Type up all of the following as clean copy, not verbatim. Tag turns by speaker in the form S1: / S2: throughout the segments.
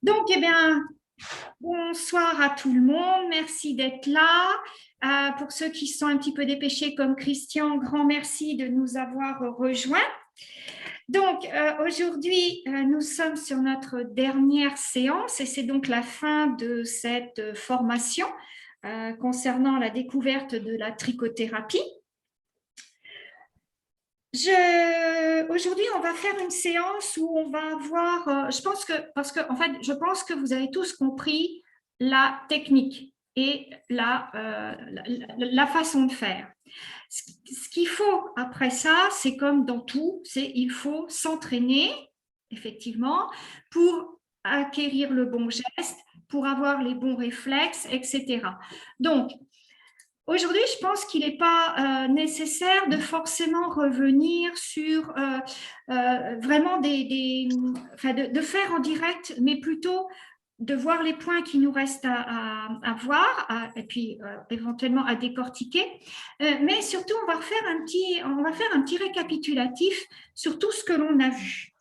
S1: Donc, eh bien, bonsoir à tout le monde. Merci d'être là. Pour ceux qui sont un petit peu dépêchés comme Christian, grand merci de nous avoir rejoints. Donc, aujourd'hui, nous sommes sur notre dernière séance et c'est donc la fin de cette formation concernant la découverte de la trichothérapie. Aujourd'hui, on va faire une séance où on va voir, je pense que vous avez tous compris la technique et la façon de faire. Ce qu'il faut après ça, c'est comme dans tout, il faut s'entraîner, effectivement, pour acquérir le bon geste, pour avoir les bons réflexes, etc. Donc, aujourd'hui, je pense qu'il n'est pas nécessaire de forcément revenir sur vraiment de faire en direct, mais plutôt de voir les points qui nous restent à voir et puis éventuellement à décortiquer. Mais surtout, on va faire un petit récapitulatif sur tout ce que l'on a vu.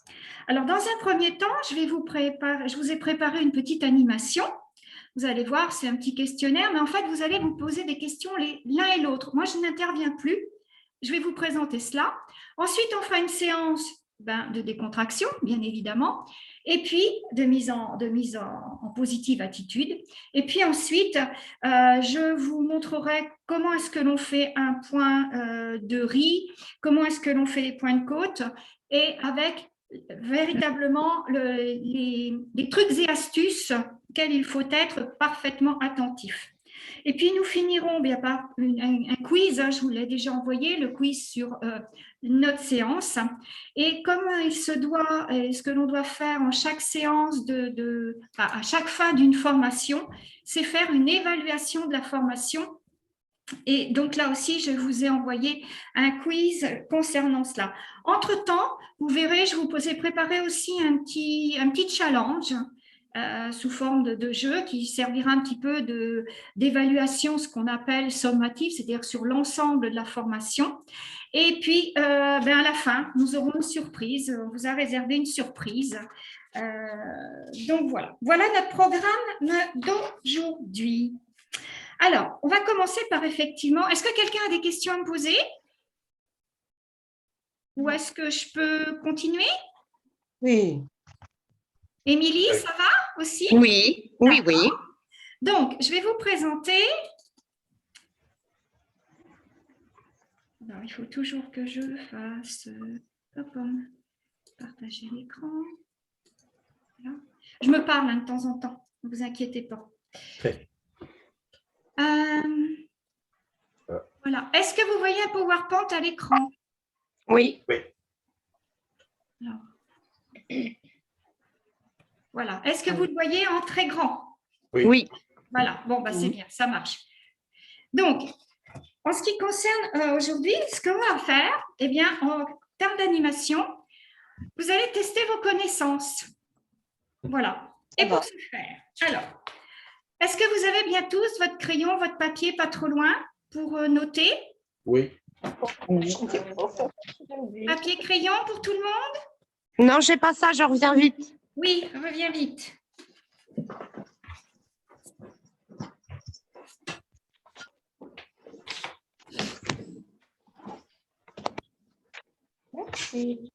S1: Alors, dans un premier temps, je vous ai préparé une petite animation. Vous allez voir, c'est un petit questionnaire, mais en fait, vous allez vous poser des questions l'un et l'autre. Moi, je n'interviens plus. Je vais vous présenter cela. Ensuite, on fera une séance de décontraction, bien évidemment, et puis de mise en positive attitude. Et puis ensuite, je vous montrerai comment est-ce que l'on fait un point de riz, comment est-ce que l'on fait les points de côte, et avec véritablement les trucs et astuces auxquels il faut être parfaitement attentif. Et puis, nous finirons bien par un quiz, je vous l'ai déjà envoyé, le quiz sur notre séance. Et comme il se doit, ce que l'on doit faire en chaque séance, à chaque fin d'une formation, c'est faire une évaluation de la formation. Et donc là aussi, je vous ai envoyé un quiz concernant cela. Entre-temps, vous verrez, je vous ai préparé aussi un petit challenge sous forme de jeu qui servira un petit peu d'évaluation, ce qu'on appelle sommative, c'est-à-dire sur l'ensemble de la formation. Et puis, à la fin, nous aurons une surprise. On vous a réservé une surprise. Donc voilà notre programme d'aujourd'hui. Alors, on va commencer par effectivement, est-ce que quelqu'un a des questions à me poser? Ou est-ce que je peux continuer?
S2: Oui.
S1: Émilie, ça va aussi?
S3: Oui, oui, oui.
S1: Donc, je vais vous présenter. Alors, il faut toujours que je fasse partager l'écran. Voilà. Je me parle de temps en temps, ne vous inquiétez pas. Voilà. Est-ce que vous voyez un PowerPoint à l'écran?
S3: Oui.
S1: Alors, voilà. Est-ce que vous le voyez en très grand?
S3: Oui.
S1: Voilà. Bon, c'est bien, ça marche. Donc, en ce qui concerne aujourd'hui, ce qu'on va faire, eh bien, en termes d'animation, vous allez tester vos connaissances. Voilà. Et pour ce faire, alors, est-ce que vous avez bien tous votre crayon, votre papier, pas trop loin, pour noter?
S4: Oui.
S1: Papier, crayon pour tout le monde?
S3: Non, je n'ai pas ça, je reviens vite.
S1: Oui, reviens vite.
S2: Merci.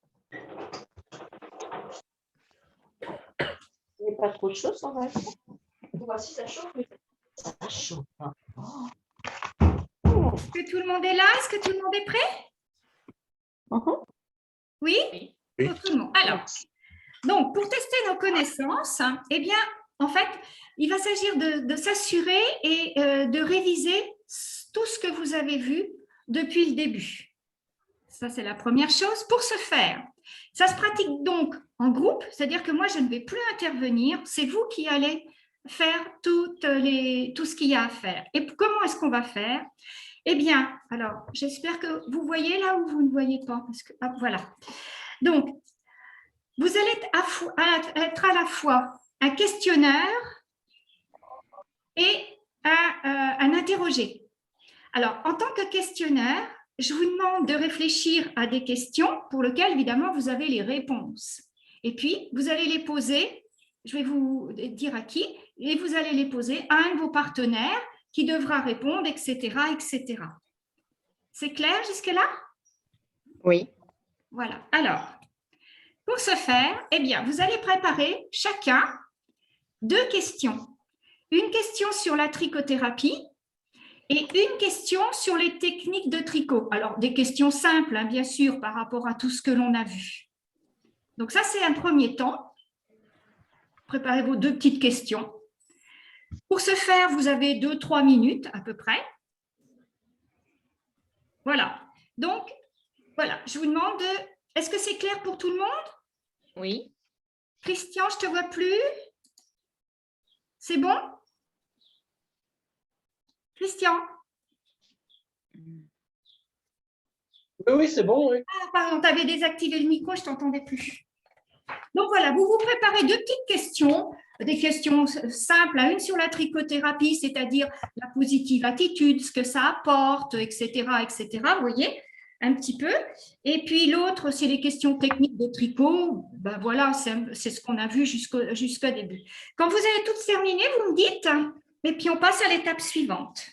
S2: Il n'est pas trop chaud, ça va. Voici, ça chauffe. Ça chauffe.
S1: Est-ce que tout le monde est là? Est-ce que tout le monde est prêt? Oui?
S4: Oui.
S1: Pour tout le monde. Alors, donc, pour tester nos connaissances, eh bien, en fait, il va s'agir de s'assurer et de réviser tout ce que vous avez vu depuis le début. Ça, c'est la première chose. Pour ce faire, ça se pratique donc en groupe, c'est-à-dire que moi, je ne vais plus intervenir, c'est vous qui allez faire tout ce qu'il y a à faire. Et comment est-ce qu'on va faire? Eh bien, alors, j'espère que vous voyez là où vous ne voyez pas. Parce que, voilà. Donc, vous allez être à la fois un questionneur et un interrogé. Alors, en tant que questionneur, je vous demande de réfléchir à des questions pour lesquelles, évidemment, vous avez les réponses. Et puis, vous allez les poser je vais vous dire à qui, et vous allez les poser à un de vos partenaires qui devra répondre, etc., etc. C'est clair jusque-là?
S3: Oui.
S1: Voilà. Alors, pour ce faire, eh bien, vous allez préparer chacun 2 questions. Une question sur la trichothérapie et une question sur les techniques de tricot. Alors, des questions simples, hein, bien sûr, par rapport à tout ce que l'on a vu. Donc ça, c'est un premier temps. Préparez vos 2 petites questions. Pour ce faire, vous avez 2-3 minutes à peu près. Voilà. Donc, voilà, je vous demande, est-ce que c'est clair pour tout le monde?
S3: Oui.
S1: Christian, je ne te vois plus. C'est bon? Christian?
S4: Oui, c'est bon, oui.
S1: Ah, pardon, tu avais désactivé le micro, je ne t'entendais plus. Donc voilà, vous vous préparez 2 petites questions, des questions simples, une sur la trichothérapie, c'est-à-dire la positive attitude, ce que ça apporte, etc., etc. Vous voyez, un petit peu. Et puis l'autre, c'est les questions techniques de tricot. Ben voilà, c'est ce qu'on a vu jusqu'au début. Quand vous avez toutes terminé, vous me dites, et puis on passe à l'étape suivante.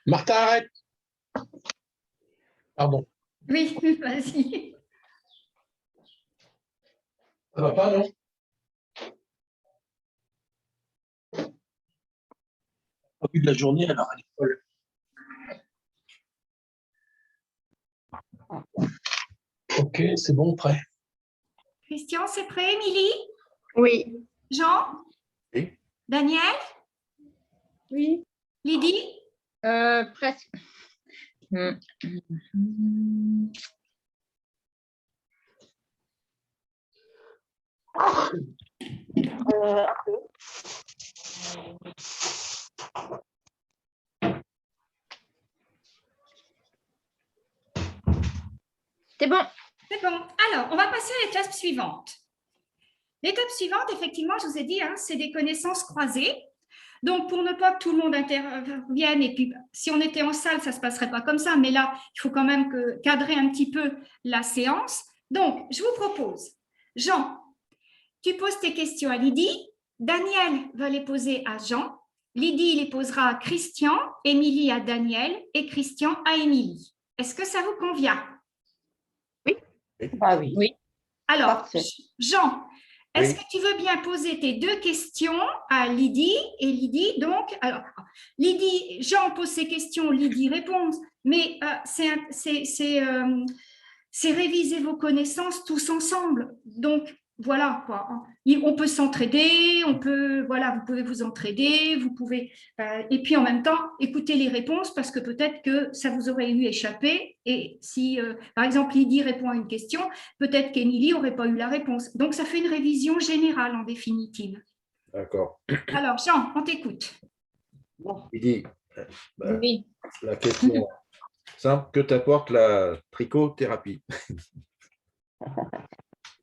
S4: Martha, arrête. Pardon.
S1: Oui, vas-y.
S4: Ça va pas, non? Au bout de la journée, alors elle est folle. Ok, c'est bon, prêt.
S1: Christian, c'est prêt? Émilie?
S3: Oui.
S1: Jean?
S4: Oui.
S1: Daniel?
S3: Oui.
S1: Lydie?
S3: Presque. C'est bon.
S1: C'est bon. Alors, on va passer à l'étape suivante. L'étape suivante, effectivement, je vous ai dit, c'est des connaissances croisées. Donc, pour ne pas que tout le monde intervienne, et puis si on était en salle, ça ne se passerait pas comme ça, mais là, il faut quand même cadrer un petit peu la séance. Donc, je vous propose, Jean, tu poses tes questions à Lydie, Daniel va les poser à Jean, Lydie les posera à Christian, Émilie à Daniel et Christian à Émilie. Est-ce que ça vous convient?
S3: Ah oui. Oui.
S1: Alors,
S3: Parfait.
S1: Jean, est-ce
S4: Oui.
S1: que tu veux bien poser tes 2 questions à Lydie? Et Lydie, donc, alors, Lydie, Jean pose ses questions, Lydie répond, mais c'est réviser vos connaissances tous ensemble. Donc, voilà quoi. On peut s'entraider, voilà, vous pouvez vous entraider, vous pouvez, et puis en même temps, écouter les réponses parce que peut-être que ça vous aurait eu échappé. Et si, par exemple, Lydie répond à une question, peut-être qu'Émilie n'aurait pas eu la réponse. Donc, ça fait une révision générale en définitive.
S4: D'accord.
S1: Alors, Jean, on t'écoute.
S4: Il dit,
S3: Oui.
S4: la question simple, que t'apporte la trichothérapie?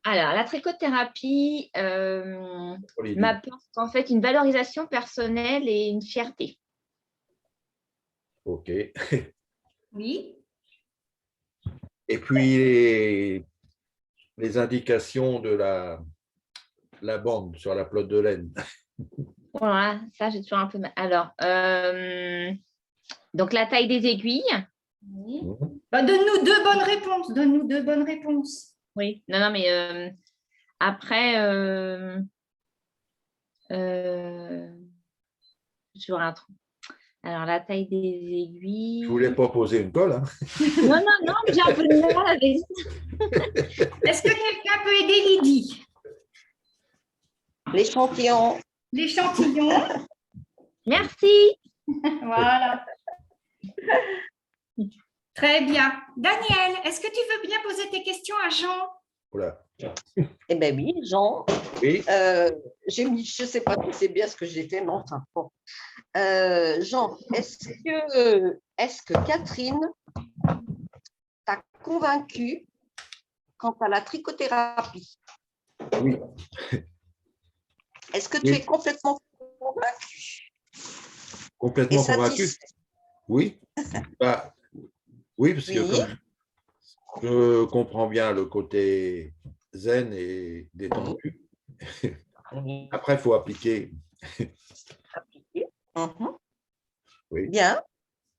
S3: Alors, la trichothérapie
S4: Olivier.
S3: m'apporte en fait une valorisation personnelle et une fierté.
S4: Ok.
S1: Oui.
S4: Et puis, les indications de la bande sur la pelote de laine.
S3: Voilà, ça, j'ai toujours un peu mal. Alors, donc la taille des aiguilles.
S1: Oui. Bah, donne-nous 2 bonnes réponses. Donne-nous 2 bonnes réponses.
S3: Oui, non, mais après, toujours un trou. Alors, la taille des aiguilles.
S4: Je ne voulais pas poser une colle. Hein.
S3: Non, mais j'ai un peu de mal avec ça.
S1: Est-ce que quelqu'un peut aider Lydie?
S2: L'échantillon.
S1: L'échantillon.
S3: Merci.
S1: Voilà. Très bien. Daniel, est-ce que tu veux bien poser tes questions à Jean?
S4: Oula.
S2: Eh bien oui, Jean,
S4: Oui,
S2: j'ai mis, je ne sais pas si c'est bien ce que j'ai fait, mais enfin bon. Jean, est-ce que Catherine t'a convaincu quant à la trichothérapie?
S4: oui,
S2: Est-ce que tu
S4: oui.
S2: es complètement convaincu et
S4: Complètement convaincu.
S2: satisfait?
S4: Oui. Bah, oui, parce que
S2: Oui,
S4: comme je comprends bien le côté zen et détendu,
S2: oui.
S4: après, il faut appliquer.
S2: Appliqué. Mhm.
S4: Oui.
S2: Bien.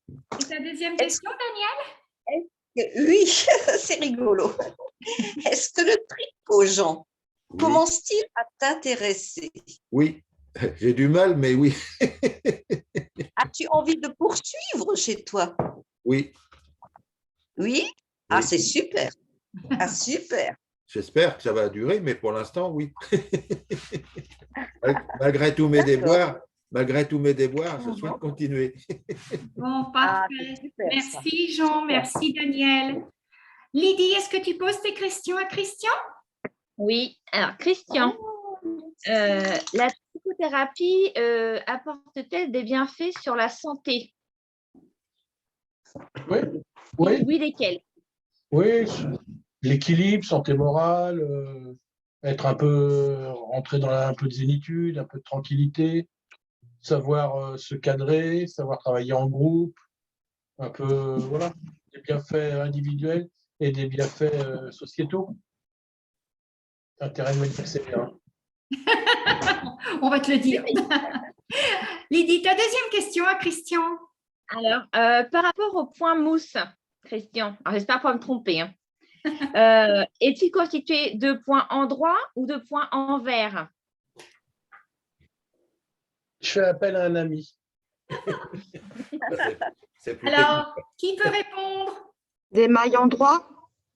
S1: Et ta deuxième
S2: Est-ce
S1: question, Daniel?
S2: Oui, c'est rigolo. Est-ce que le tricot, Jean,
S4: Oui,
S2: commence-t-il à t'intéresser?
S4: oui. J'ai du mal, mais oui.
S2: As-tu envie de poursuivre chez toi?
S4: Oui,
S2: Oui? Ah,
S4: oui.
S2: c'est super. Ah, super.
S4: J'espère que ça va durer, mais pour l'instant, oui. Malgré tous mes
S2: D'accord.
S4: déboires, je
S2: Mhm.
S4: souhaite continuer.
S1: Bon,
S2: Ah, c'est
S1: parfait.
S2: super ça.
S1: Merci, Jean.
S2: Super.
S1: Merci, Daniel. Lydie, est-ce que tu poses tes questions à Christian?
S3: Oui, alors Christian, la psychothérapie apporte-t-elle des bienfaits sur la santé?
S5: Oui, oui,
S3: Oui, lesquels?
S5: oui. L'équilibre, santé morale, être un peu, rentrer dans un peu de zénitude, un peu de tranquillité, savoir se cadrer, savoir travailler en groupe, un peu, voilà, des bienfaits individuels et des bienfaits sociétaux. Intérêt de me dire que c'est bien.
S1: On va te le dire. Lydie, ta deuxième question à Christian.
S3: Alors, par rapport au point mousse, Christian, alors j'espère pas me tromper, hein. Est-il constitué de points en droit ou de points en vert?
S5: Je fais appel à un ami.
S4: C'est plus technique.
S1: Alors, qui peut répondre?
S6: Des mailles en droit?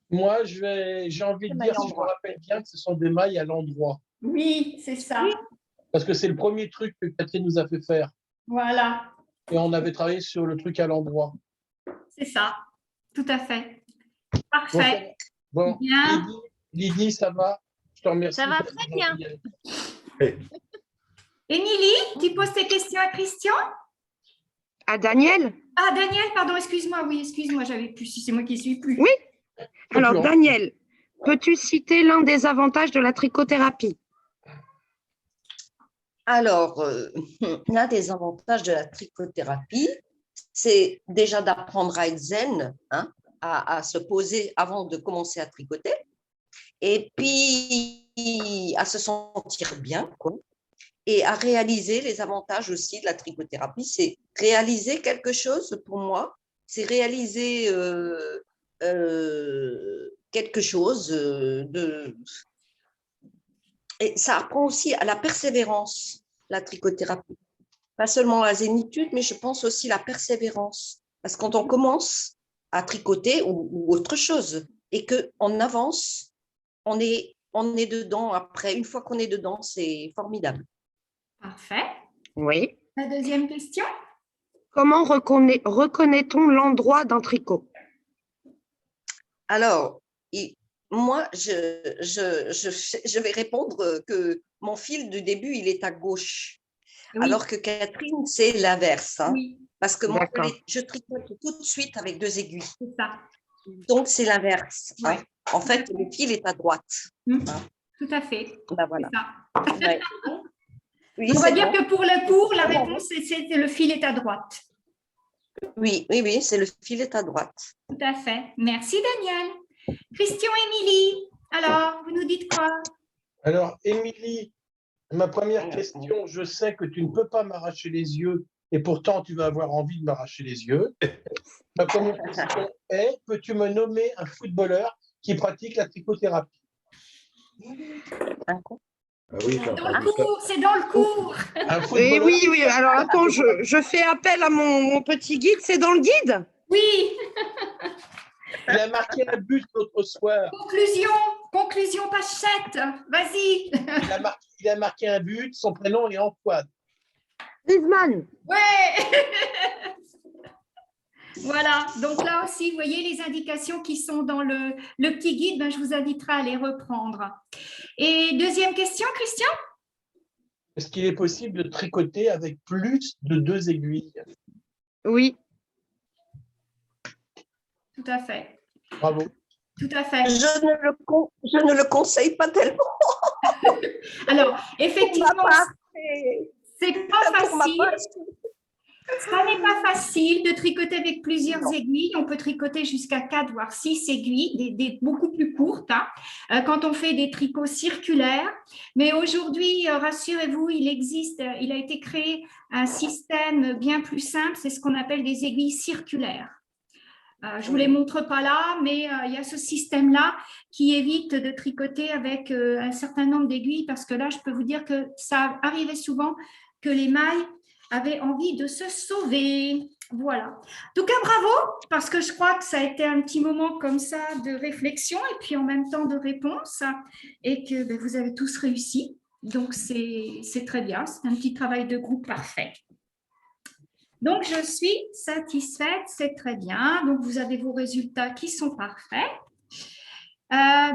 S5: Moi, j'ai envie de
S2: Des
S5: dire,
S2: mailles en
S5: si je me
S2: droit.
S5: rappelle bien, que ce sont des mailles à l'endroit.
S1: Oui, c'est ça.
S5: Parce que c'est le premier truc que Catherine nous a fait faire.
S1: Voilà,
S5: Et on avait travaillé sur le truc à l'endroit.
S1: c'est ça. Tout à fait. Parfait.
S5: Bon,
S1: Bien.
S5: Lydie, ça va? Je te remercie.
S3: Ça va très bien.
S1: Émilie, tu poses tes questions à Christian?
S6: À Daniel?
S1: Ah, Daniel, pardon, excuse-moi. Oui, excuse-moi, j'avais plus. Si c'est moi qui suis plus.
S6: Oui. Alors,
S5: Concluant.
S6: Daniel, peux-tu citer l'un des avantages de la trichothérapie?
S2: Alors, l'un des avantages de la trichothérapie, c'est déjà d'apprendre à être zen, hein, à se poser avant de commencer à tricoter, et puis à se sentir bien, quoi, et à réaliser les avantages aussi de la trichothérapie. C'est réaliser quelque chose pour moi, c'est réaliser quelque chose de... Et ça apprend aussi à la persévérance, la trichothérapie. Pas seulement la zénitude, mais je pense aussi la persévérance. Parce que quand on commence à tricoter ou autre chose et qu'on avance, on est dedans. Après, une fois qu'on est dedans, c'est formidable.
S1: Parfait.
S6: Oui.
S1: La deuxième question?
S6: Comment reconnaît-on l'endroit d'un tricot?
S2: Alors, moi, je vais répondre que mon fil du début, il est à gauche.
S1: Oui.
S2: Alors que Catherine, c'est l'inverse. Hein,
S1: Oui,
S2: parce que moi,
S6: D'accord.
S2: je tricote tout de suite avec 2 aiguilles.
S1: c'est ça.
S2: Donc, c'est l'inverse.
S1: Ouais.
S2: Hein. En fait, le fil est à droite.
S1: Tout à fait.
S2: Ben voilà.
S1: C'est ça.
S2: Ouais. Oui,
S1: On va
S2: c'est
S1: dire
S2: bon.
S1: que pour le cours, la réponse, c'est le fil est à droite.
S2: Oui, c'est le fil est à droite.
S1: Tout à fait. Merci, Daniel. Christian, Émilie, alors, vous nous dites quoi?
S5: Alors, Émilie, ma première question, je sais que tu ne peux pas m'arracher les yeux et pourtant tu vas avoir envie de m'arracher les yeux. Ma première question est, peux-tu me nommer un footballeur qui pratique la trichothérapie?
S4: Ah oui, j'ai
S1: Dans
S4: entendu
S1: le
S4: ça.
S1: cours, c'est dans le cours.
S5: Un footballeur,
S6: Oui, oui. Alors, attends, je fais appel à mon petit guide. C'est dans le guide?
S1: Oui,
S5: il a marqué un but l'autre soir.
S1: conclusion, page 7. Vas-y.
S5: Il a marqué un but, son prénom est Antoine.
S6: Griezmann.
S1: Ouais. Voilà, donc là aussi, vous voyez les indications qui sont dans le petit guide, ben, je vous inviterai à les reprendre. Et deuxième question, Christian?
S5: Est-ce qu'il est possible de tricoter avec plus de 2 aiguilles?
S3: Oui.
S1: Tout à fait.
S5: Bravo.
S1: Tout à fait.
S2: Je ne le conseille pas tellement.
S1: Alors, effectivement, c'est pas
S2: Pour ma
S1: facile.
S2: part,
S1: Ça n'est pas facile de tricoter avec plusieurs aiguilles. On peut tricoter jusqu'à 4 voire 6 aiguilles, beaucoup plus courtes, hein, quand on fait des tricots circulaires. Mais aujourd'hui, rassurez-vous, il a été créé un système bien plus simple, c'est ce qu'on appelle des aiguilles circulaires. Je ne vous les montre pas là, mais il y a ce système-là qui évite de tricoter avec un certain nombre d'aiguilles, parce que là, je peux vous dire que ça arrivait souvent que les mailles avaient envie de se sauver. Voilà. En tout cas, bravo, parce que je crois que ça a été un petit moment comme ça de réflexion et puis en même temps de réponse, et que ben, vous avez tous réussi. Donc, c'est très bien. C'est un petit travail de groupe parfait. Donc, je suis satisfaite, c'est très bien. Donc, vous avez vos résultats qui sont parfaits.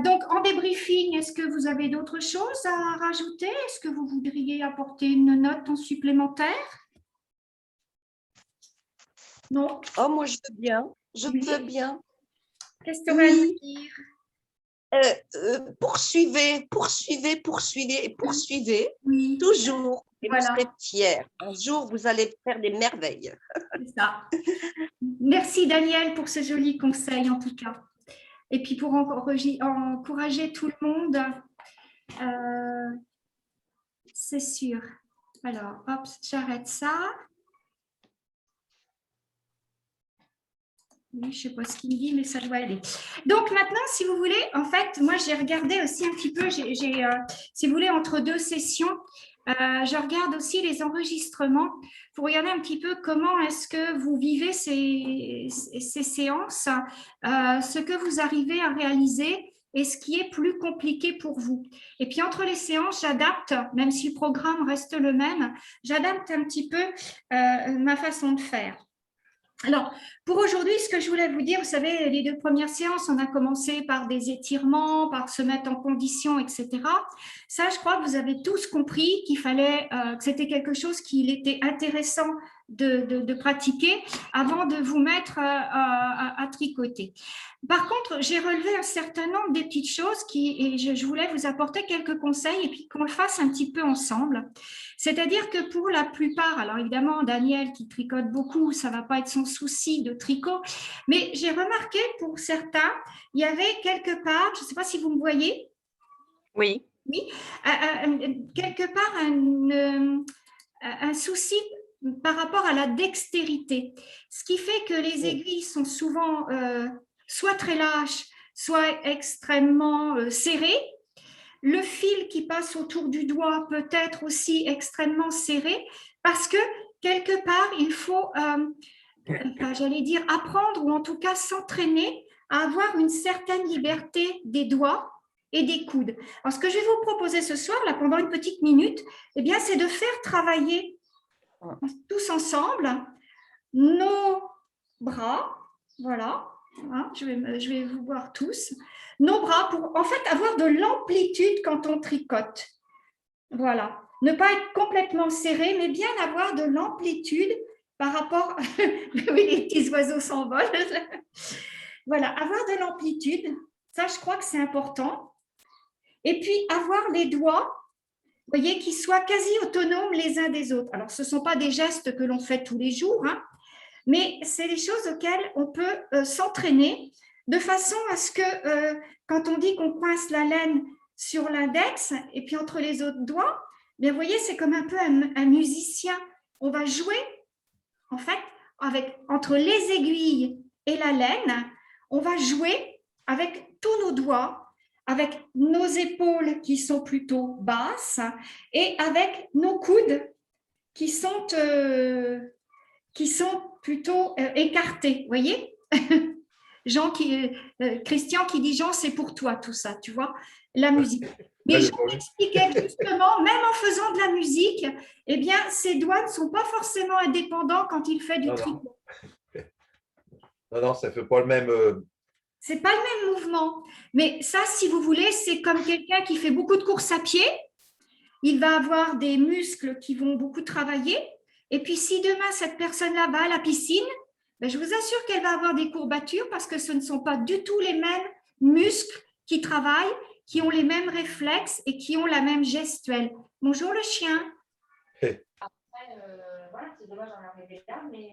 S1: Donc, en débriefing, est-ce que vous avez d'autres choses à rajouter? Est-ce que vous voudriez apporter une note en supplémentaire? Non?
S2: oh, moi, je veux bien. Je veux bien.
S1: Qu'est-ce que tu aurais à dire?
S2: Poursuivez et poursuivez.
S1: Oui,
S2: Toujours. Et
S1: voilà.
S2: vous serez fiers. Un jour, vous allez faire des merveilles.
S1: C'est ça. Merci Daniel pour ce joli conseil en tout cas. Et puis pour encourager tout le monde, c'est sûr. Alors, hop, j'arrête ça. Oui, je ne sais pas ce qu'il me dit, mais ça doit aller. Donc maintenant, si vous voulez, en fait, moi j'ai regardé aussi un petit peu, si vous voulez, entre deux sessions, je regarde aussi les enregistrements pour regarder un petit peu comment est-ce que vous vivez ces séances, ce que vous arrivez à réaliser et ce qui est plus compliqué pour vous. Et puis entre les séances, j'adapte, même si le programme reste le même, j'adapte un petit peu ma façon de faire. Alors, pour aujourd'hui, ce que je voulais vous dire, vous savez, les 2 premières séances, on a commencé par des étirements, par se mettre en condition, etc. Ça, je crois que vous avez tous compris qu'il fallait, que c'était quelque chose qu'il était intéressant de pratiquer avant de vous mettre à tricoter. Par contre, j'ai relevé un certain nombre de petites choses et je voulais vous apporter quelques conseils et puis qu'on le fasse un petit peu ensemble. C'est-à-dire que pour la plupart, alors évidemment, Daniel qui tricote beaucoup, ça ne va pas être son souci de tricot, mais j'ai remarqué pour certains, il y avait quelque part, je ne sais pas si vous me voyez.
S3: Oui.
S1: Oui, quelque part un souci par rapport à la dextérité, ce qui fait que les aiguilles sont souvent soit très lâches, soit extrêmement serrées. Le fil qui passe autour du doigt peut être aussi extrêmement serré parce que quelque part, il faut, j'allais dire, apprendre ou en tout cas s'entraîner à avoir une certaine liberté des doigts et des coudes. Alors, ce que je vais vous proposer ce soir, là, pendant une petite minute, eh bien, c'est de faire travailler tous ensemble nos bras, voilà, hein, je vais vous voir tous, nos bras pour en fait avoir de l'amplitude quand on tricote. Voilà, ne pas être complètement serré, mais bien avoir de l'amplitude par rapport, oui, les petits oiseaux s'envolent. Voilà, avoir de l'amplitude, ça je crois que c'est important. Et puis avoir les doigts, vous voyez, qui soient quasi autonomes les uns des autres. Alors, ce ne sont pas des gestes que l'on fait tous les jours, hein, mais c'est des choses auxquelles on peut s'entraîner de façon à ce que, quand on dit qu'on coince la laine sur l'index et puis entre les autres doigts, bien, vous voyez, c'est comme un peu un musicien. On va jouer, en fait, entre les aiguilles et la laine, on va jouer avec tous nos doigts, avec nos épaules qui sont plutôt basses et avec nos coudes qui sont plutôt écartés, vous voyez. Christian qui dit, Jean, c'est pour toi tout ça, tu vois, la musique. Mais je vous expliquais justement, même en faisant de la musique, eh bien, ses doigts ne sont pas forcément indépendants quand il fait du tricot.
S4: non, ça ne fait pas le même.
S1: C'est pas le même mouvement. Mais ça, si vous voulez, c'est comme quelqu'un qui fait beaucoup de courses à pied. Il va avoir des muscles qui vont beaucoup travailler. Et puis, si demain, cette personne-là va à la piscine, ben, je vous assure qu'elle va avoir des courbatures parce que ce ne sont pas du tout les mêmes muscles qui travaillent, qui ont les mêmes réflexes et qui ont la même gestuelle. Bonjour le chien.
S3: Voilà, c'est dommage d'en arriver là, mais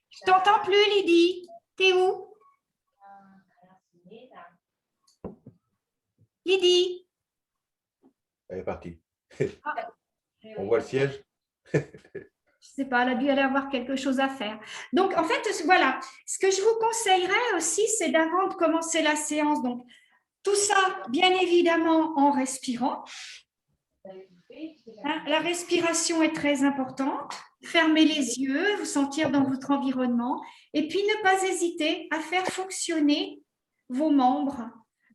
S1: Je t'entends plus, Lydie. T'es où? Lydie.
S4: Elle est partie.
S1: Ah.
S4: On voit le siège.
S1: Je ne sais pas, elle a dû aller avoir quelque chose à faire. Donc, en fait, voilà, ce que je vous conseillerais aussi, c'est d'avant de commencer la séance, donc tout ça, bien évidemment, en respirant. Hein, la respiration est très importante. Fermez les yeux, vous sentir dans votre environnement et puis ne pas hésiter à faire fonctionner vos membres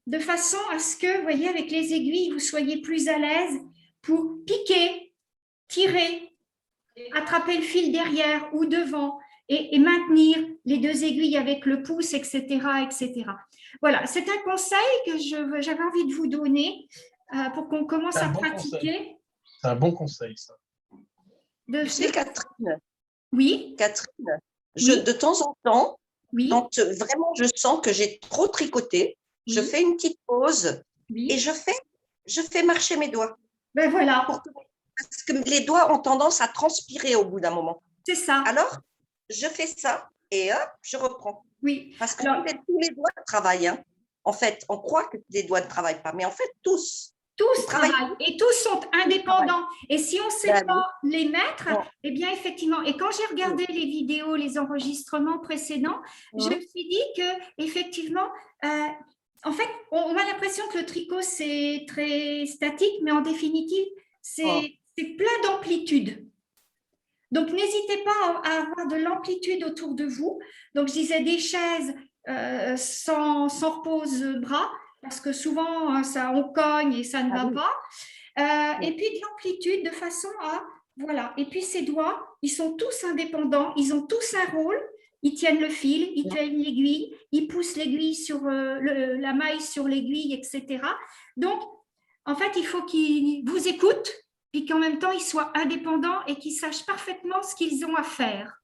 S1: de façon à ce que, vous voyez, avec les aiguilles, vous soyez plus à l'aise pour piquer, tirer, attraper le fil derrière ou devant et maintenir les deux aiguilles avec le pouce, etc., etc. Voilà, c'est un conseil que j'avais envie de vous donner pour qu'on commence à pratiquer.
S5: C'est un bon conseil, ça.
S2: Tu sais, Catherine,
S1: Oui,
S2: Catherine,
S1: Oui.
S2: de temps en temps,
S1: oui,
S2: quand vraiment je sens que j'ai trop tricoté, je
S1: Oui.
S2: fais une petite pause
S1: oui.
S2: et je fais marcher mes doigts.
S1: Ben voilà,
S2: Parce que les doigts ont tendance à transpirer au bout d'un moment.
S1: c'est ça.
S2: Alors, je fais ça et hop, je reprends.
S1: Oui.
S2: Parce que
S1: Alors,
S2: tous les doigts travaillent. Hein. En fait, on croit que les doigts ne travaillent pas, mais en fait, tous.
S1: tous
S2: travaillent.
S1: travaillent et tous sont indépendants. Et si on ne sait
S2: Ben
S1: pas les mettre,
S2: Bon.
S1: eh bien, effectivement, et quand j'ai regardé les vidéos, les enregistrements précédents, je me suis dit que, effectivement, en fait, on a l'impression que le tricot, c'est très statique, mais en définitive, c'est plein d'amplitude. Donc, n'hésitez pas à avoir de l'amplitude autour de vous. Donc, je disais des chaises sans repose-bras, parce que souvent, ça, on cogne et ça ne va pas. Et puis, de l'amplitude de façon à… Voilà. Et puis, ces doigts, ils sont tous indépendants, ils ont tous un rôle. Ils tiennent le fil, ils tiennent l'aiguille, ils poussent l'aiguille sur la maille sur l'aiguille, etc. Donc, en fait, il faut qu'ils vous écoutent, puis qu'en même temps, ils soient indépendants et qu'ils sachent parfaitement ce qu'ils ont à faire.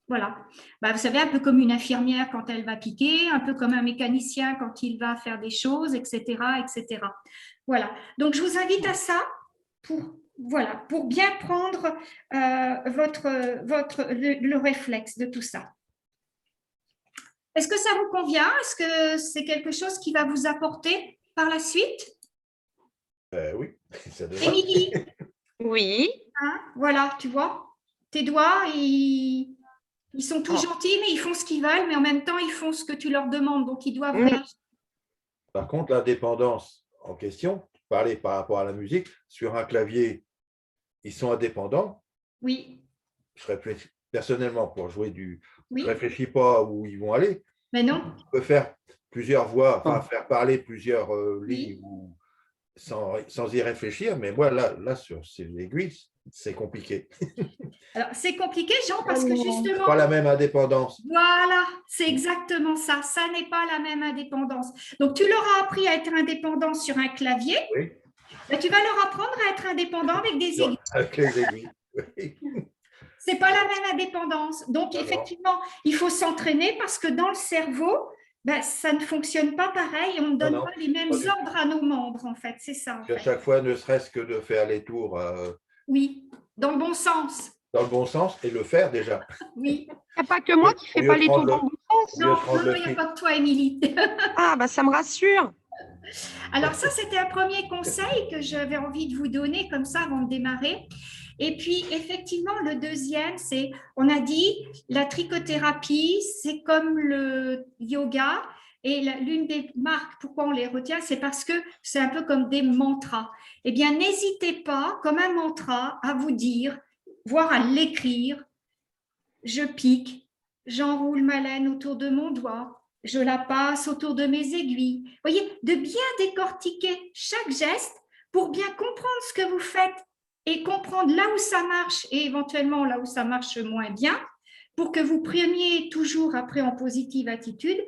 S1: Voilà. Bah, vous savez, un peu comme une infirmière quand elle va piquer, un peu comme un mécanicien quand il va faire des choses, etc., etc. Voilà. Donc, je vous invite à ça pour bien prendre le réflexe de tout ça. Est-ce que ça vous convient? Est-ce que c'est quelque chose qui va vous apporter par la suite?
S4: Oui, ça devrait.
S1: Émilie?
S3: Oui.
S1: Hein, voilà, tu vois, tes doigts, ils sont tout gentils, mais ils font ce qu'ils veulent, mais en même temps, ils font ce que tu leur demandes, donc ils doivent réagir.
S4: Par contre, la dépendance en question, parler par rapport à la musique, sur un clavier, ils sont indépendants.
S1: Oui.
S4: Je réfléchis personnellement pour jouer du.
S1: Oui.
S4: Je ne réfléchis pas où ils vont aller.
S1: Mais non.
S4: On peut faire plusieurs voix, enfin faire parler plusieurs lignes sans y réfléchir, mais moi, là sur l'aiguille, c'est compliqué.
S1: Alors, c'est compliqué, Jean, parce que justement…
S4: Pas la même indépendance.
S1: Voilà, c'est exactement ça. Ça n'est pas la même indépendance. Donc, tu leur as appris à être indépendant sur un clavier.
S4: Oui.
S1: Ben, tu vas leur apprendre à être indépendant avec des aiguilles.
S4: Avec les aiguilles. Oui.
S1: C'est pas la même indépendance. Donc, effectivement, il faut s'entraîner parce que dans le cerveau, ben, ça ne fonctionne pas pareil. On ne donne pas les mêmes ordres à nos membres, en fait. C'est ça.
S4: À chaque fois, ne serait-ce que de faire les tours.
S1: Oui, dans le bon sens.
S4: Dans le bon sens et le faire déjà.
S1: Oui.
S6: Il n'y a pas que moi qui ne fais pas les tours dans le bon sens.
S1: Non, il n'y a pas que toi, Émilie.
S6: Ah, bah ça me rassure.
S1: Alors ça, c'était un premier conseil que j'avais envie de vous donner comme ça avant de démarrer. Et puis, effectivement, le deuxième, c'est, on a dit, la trichothérapie, c'est comme le yoga. Et l'une des marques, pourquoi on les retient, c'est parce que c'est un peu comme des mantras. Eh bien, n'hésitez pas, comme un mantra, à vous dire, voire à l'écrire, je pique, j'enroule ma laine autour de mon doigt, je la passe autour de mes aiguilles. Vous voyez, de bien décortiquer chaque geste pour bien comprendre ce que vous faites et comprendre là où ça marche et éventuellement là où ça marche moins bien, pour que vous preniez toujours après en positive attitude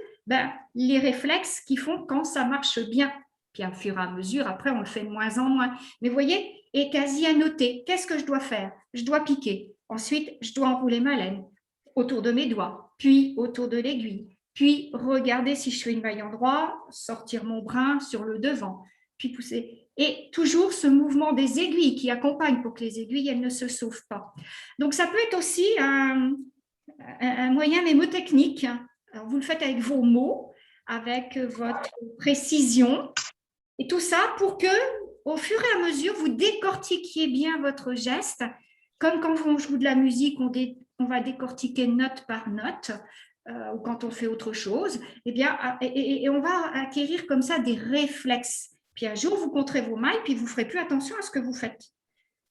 S1: les réflexes qui font quand ça marche bien. Puis, au fur et à mesure, après, on le fait de moins en moins. Mais vous voyez, et quasi à noter, qu'est-ce que je dois faire? Je dois piquer. Ensuite, je dois enrouler ma laine autour de mes doigts, puis autour de l'aiguille. Puis, regarder si je fais une maille en droit, sortir mon brin sur le devant, puis pousser. Et toujours ce mouvement des aiguilles qui accompagne pour que les aiguilles, elles ne se sauvent pas. Donc, ça peut être aussi un moyen mémotechnique. Alors, vous le faites avec vos mots, avec votre précision, et tout ça pour que, au fur et à mesure, vous décortiquiez bien votre geste, comme quand on joue de la musique, on va décortiquer note par note, ou quand on fait autre chose, et on va acquérir comme ça des réflexes. Puis un jour, vous compterez vos mailles, puis vous ne ferez plus attention à ce que vous faites.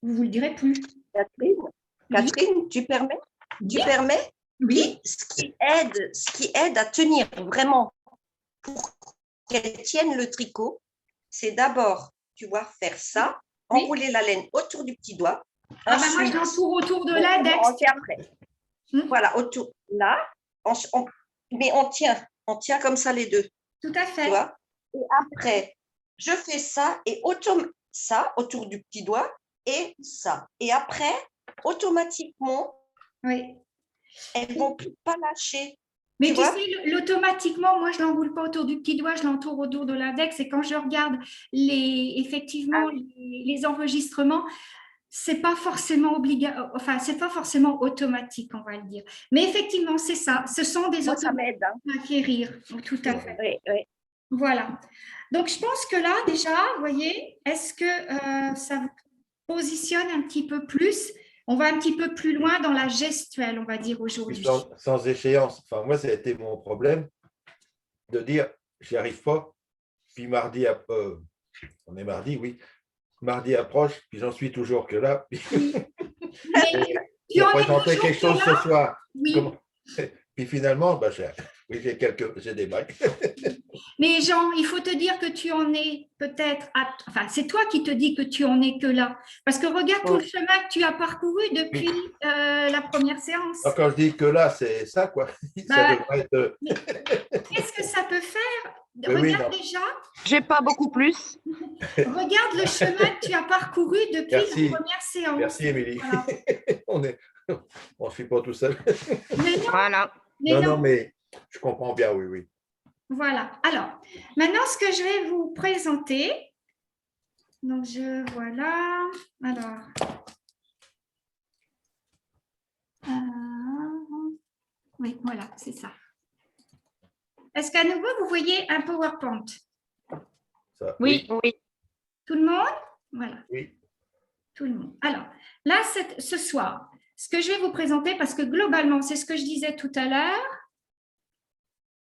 S1: Vous ne vous le direz plus.
S2: Catherine, tu permets? Tu permets?
S1: Oui.
S2: Ce qui aide à tenir vraiment pour qu'elle tienne le tricot, c'est d'abord, tu vois, faire ça, enrouler la laine autour du petit doigt.
S1: Moi, je l'entoure autour de l'index.
S2: Après. Voilà, autour, là, mais on tient comme ça les deux.
S1: Tout à fait.
S2: Tu vois? Et après, je fais ça et ça autour du petit doigt et ça. Et après, automatiquement, elles ne vont plus pas lâcher.
S1: Mais tu sais, l'automatiquement, moi, je ne l'enroule pas autour du petit doigt, je l'entoure autour de l'index. Et quand je regarde effectivement les enregistrements, c'est pas forcément c'est pas forcément automatique, on va le dire. Mais effectivement, c'est ça. Ce sont des automatiques à acquérir. Tout à fait.
S2: Oui.
S1: Voilà. Donc, je pense que là, déjà, vous voyez, est-ce que ça vous positionne un petit peu plus? On va un petit peu plus loin dans la gestuelle, on va dire aujourd'hui.
S4: Sans échéance. Enfin, moi, ça a été mon problème de dire, j'y arrive pas. Puis mardi, on est mardi, oui. Mardi approche, puis j'en suis toujours que là.
S1: Tu
S4: as présenté quelque chose ce soir.
S1: Oui.
S4: Puis finalement, j'ai des bacs.
S1: Mais Jean, il faut te dire que tu en es peut-être, c'est toi qui te dis que tu en es que là. Parce que regarde tout le chemin que tu as parcouru depuis la première séance.
S4: Alors, quand je dis que là, c'est ça, quoi. Ça devrait être...
S1: Qu'est-ce que ça peut faire?
S4: Regarde
S1: déjà.
S6: J'ai pas beaucoup plus.
S1: Regarde le chemin que tu as parcouru depuis la première séance.
S4: Merci, Émilie. Voilà. On ne suit pas tout seul.
S1: Mais non.
S6: Voilà.
S4: Non, mais je comprends bien, oui.
S1: Voilà. Alors, maintenant, ce que je vais vous présenter. Donc, voilà. Alors. Oui, voilà, c'est ça. Est-ce qu'à nouveau, vous voyez un PowerPoint?
S3: Oui.
S1: Tout le monde? Voilà.
S4: Oui.
S1: Tout le monde. Alors, là, ce soir, ce que je vais vous présenter, parce que globalement, c'est ce que je disais tout à l'heure.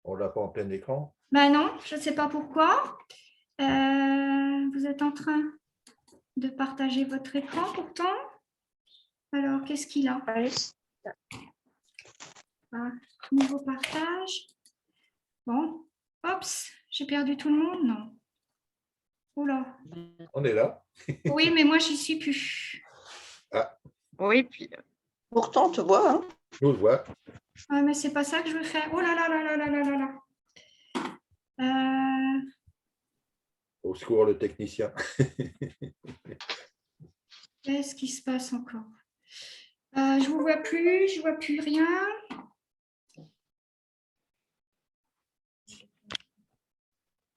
S4: On ne l'a pas en plein écran?
S1: Ben non, je ne sais pas pourquoi. Vous êtes en train de partager votre écran pourtant. Alors, qu'est-ce qu'il a? Nouveau partage. Bon, oups, j'ai perdu tout le monde, non? Oula.
S4: On est là.
S1: Oui, mais moi, j'y suis plus.
S6: Oui, puis.
S2: Pourtant, tu vois. Hein.
S4: Je vous vois.
S1: Ah, mais c'est pas ça que je veux faire. Oh là là là là là là là.
S4: Au secours, le technicien.
S1: Qu'est-ce qui se passe encore? Je ne vous vois plus, je ne vois plus rien.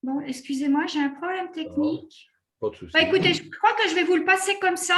S1: Bon, excusez-moi, j'ai un problème technique.
S4: Pas de souci.
S1: Écoutez, je crois que je vais vous le passer comme ça.